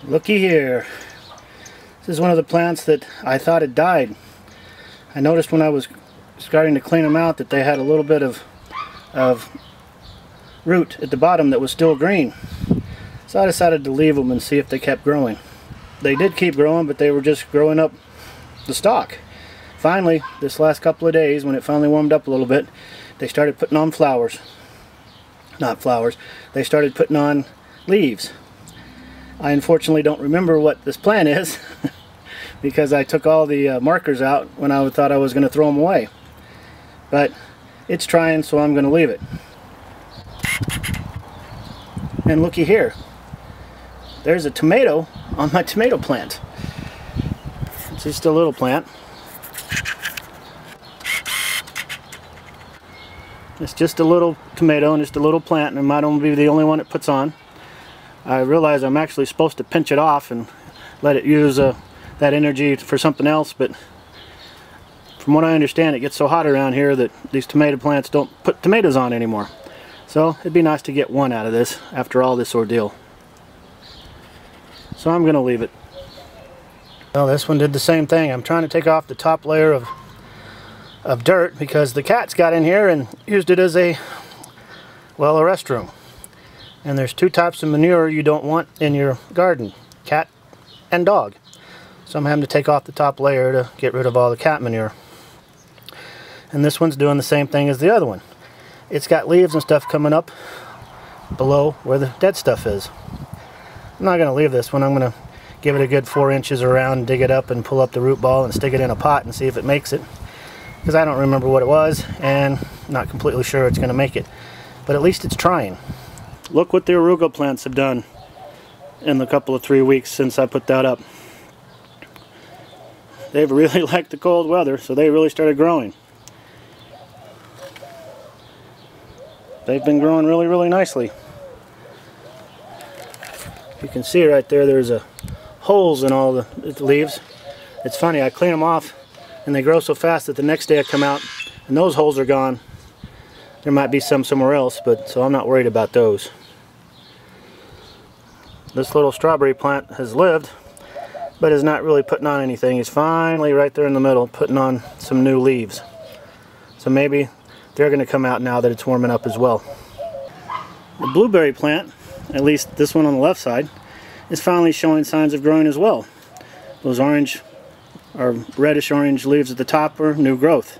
Looky here. This is one of the plants that I thought had died. I noticed when I was starting to clean them out that they had a little bit of root at the bottom that was still green. So I decided to leave them and see if they kept growing. They did keep growing, but they were just growing up the stalk. Finally, this last couple of days, when it finally warmed up a little bit, they started putting on flowers. Not flowers, they started putting on leaves. I unfortunately don't remember what this plant is because I took all the markers out when I thought I was going to throw them away. But it's trying, so I'm going to leave it. And looky here. There's a tomato on my tomato plant. It's just a little plant. It's just a little tomato and just a little plant, and I might only be the only one it puts on. I realize I'm actually supposed to pinch it off and let it use that energy for something else, but from what I understand, it gets so hot around here that these tomato plants don't put tomatoes on anymore. So it'd be nice to get one out of this after all this ordeal. So I'm going to leave it. Well, this one did the same thing. I'm trying to take off the top layer of dirt because the cats got in here and used it as a restroom. And there's two types of manure you don't want in your garden, cat and dog. So I'm having to take off the top layer to get rid of all the cat manure. And this one's doing the same thing as the other one. It's got leaves and stuff coming up below where the dead stuff is. I'm not going to leave this one. I'm going to give it a good 4 inches around, dig it up and pull up the root ball and stick it in a pot and see if it makes it. Because I don't remember what it was and I'm not completely sure it's going to make it. But at least it's trying. Look what the arugula plants have done in the couple of 3 weeks since I put that up. They've really liked the cold weather, so they really started growing. They've been growing really, really nicely. You can see right there, there's holes in all the leaves. It's funny, I clean them off and they grow so fast that the next day I come out and those holes are gone. There might be some somewhere else, but so I'm not worried about those. This little strawberry plant has lived, but is not really putting on anything. He's finally right there in the middle putting on some new leaves. So maybe they're going to come out now that it's warming up as well. The blueberry plant, at least this one on the left side, is finally showing signs of growing as well. Those orange or reddish orange leaves at the top are new growth.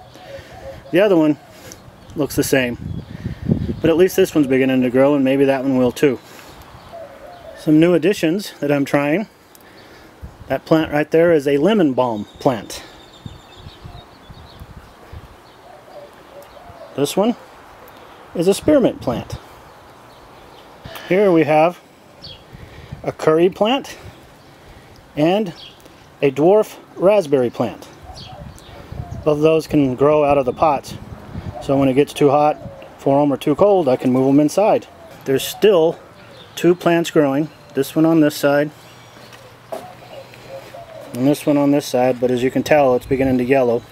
The other one looks the same, but at least this one's beginning to grow and maybe that one will too. Some new additions that I'm trying. That plant right there is a lemon balm plant. This one is a spearmint plant. Here we have a curry plant and a dwarf raspberry plant. Both of those can grow out of the pots. So when it gets too hot for them or too cold, I can move them inside. There's still 2 plants growing. This one on this side and this one on this side, but as you can tell it's beginning to yellow.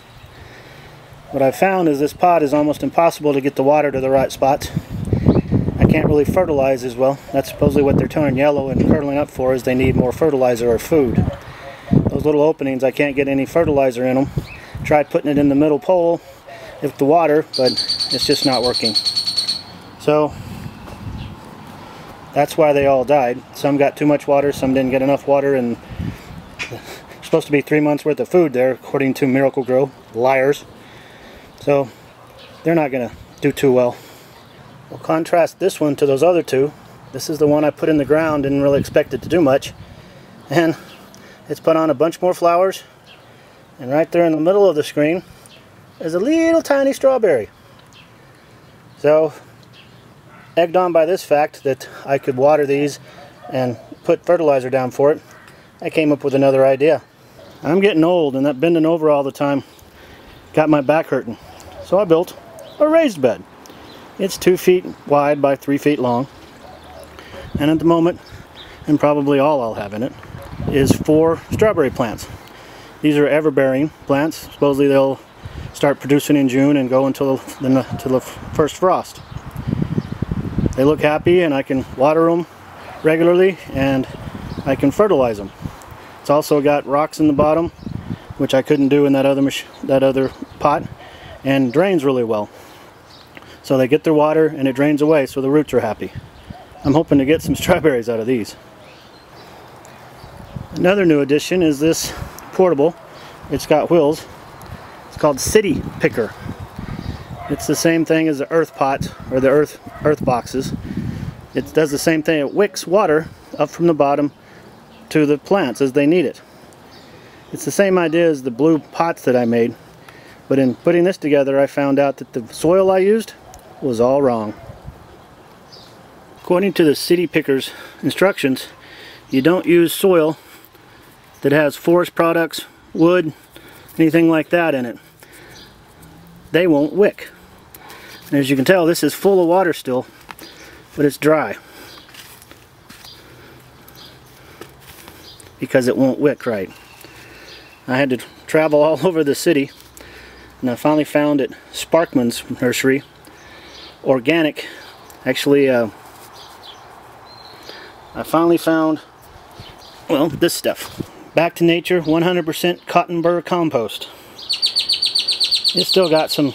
What I've found is this pot is almost impossible to get the water to the right spots. I can't really fertilize as well. That's supposedly what they're turning yellow and curdling up for, is they need more fertilizer or food. Those little openings, I can't get any fertilizer in them. Tried putting it in the middle pole with the water, but it's just not working. So that's why they all died. Some got too much water, some didn't get enough water, and there's supposed to be 3 months worth of food there according to Miracle Grow. Liars. So they're not going to do too well. We'll contrast this one to those other 2. This is the one I put in the ground, didn't really expect it to do much, and it's put on a bunch more flowers, and right there in the middle of the screen is a little tiny strawberry. So egged on by this fact that I could water these and put fertilizer down for it, I came up with another idea. I'm getting old and that bending over all the time got my back hurting. So I built a raised bed. It's 2 feet wide by 3 feet long. And at the moment, and probably all I'll have in it, is 4 strawberry plants. These are ever-bearing plants. Supposedly they'll start producing in June and go until the first frost. They look happy and I can water them regularly, and I can fertilize them. It's also got rocks in the bottom, which I couldn't do in that other pot, and drains really well. So they get their water and it drains away, so the roots are happy. I'm hoping to get some strawberries out of these. Another new addition is this portable. It's got wheels. It's called City Picker. It's the same thing as the earth pot or the earth boxes. It does the same thing. It wicks water up from the bottom to the plants as they need it. It's the same idea as the blue pots that I made, but in putting this together I found out that the soil I used was all wrong. According to the City Picker's instructions, you don't use soil that has forest products, wood, anything like that in it. They won't wick. And as you can tell, this is full of water still, but it's dry because it won't wick right. I had to travel all over the city, and I finally found at Sparkman's nursery organic. Actually, I finally found, well, this stuff. Back to Nature 100% cotton burr compost. It's still got some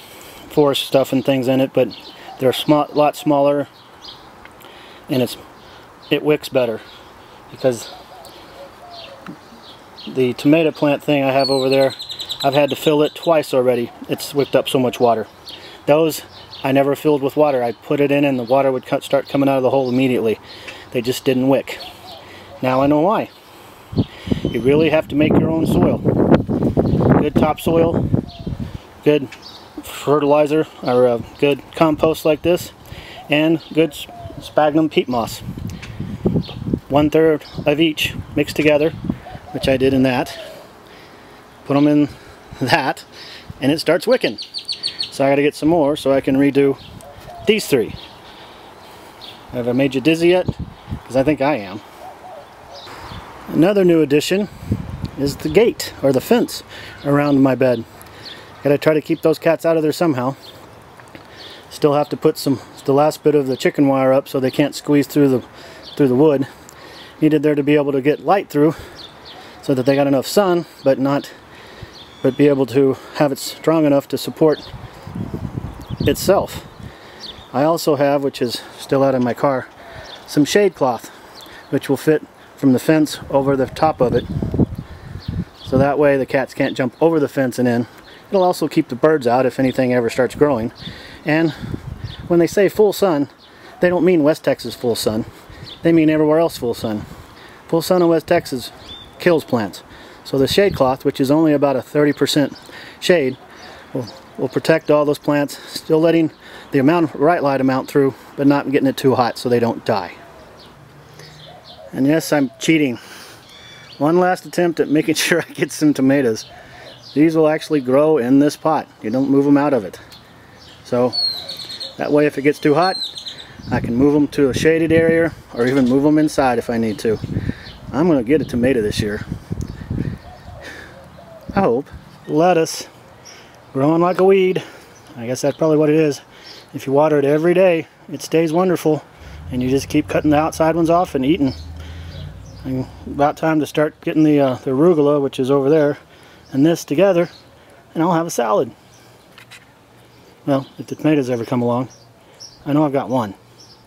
forest stuff and things in it, but they're a lot smaller, and it wicks better, because the tomato plant thing I have over there, I've had to fill it twice already. It's wicked up so much water. Those I never filled with water. I put it in and the water would start coming out of the hole immediately. They just didn't wick. Now I know why. You really have to make your own soil. Good topsoil, good fertilizer, or a good compost like this, and good sphagnum peat moss. 1/3 of each mixed together, which I did in that. Put them in that, and it starts wicking. So I got to get some more so I can redo these three. Have I made you dizzy yet? Because I think I am. Another new addition is the gate, or the fence, around my bed. Gotta try to keep those cats out of there somehow. Still have to put the last bit of the chicken wire up so they can't squeeze through the wood. Needed there to be able to get light through so that they got enough sun, but be able to have it strong enough to support itself. I also have, which is still out of my car, some shade cloth, which will fit from the fence over the top of it, so that way the cats can't jump over the fence and in. It'll also keep the birds out if anything ever starts growing. And when they say full sun, they don't mean West Texas full sun. They mean everywhere else full sun. Full sun in West Texas kills plants. So the shade cloth, which is only about a 30% shade, will protect all those plants, still letting the right light amount through, but not getting it too hot so they don't die. And yes, I'm cheating. One last attempt at making sure I get some tomatoes. These will actually grow in this pot. You don't move them out of it. So that way if it gets too hot, I can move them to a shaded area, or even move them inside if I need to. I'm going to get a tomato this year. I hope. Lettuce. Growing like a weed. I guess that's probably what it is. If you water it every day, it stays wonderful. And you just keep cutting the outside ones off and eating. And about time to start getting the arugula, which is over there, and this together, and I'll have a salad. Well, if the tomatoes ever come along. I know I've got one.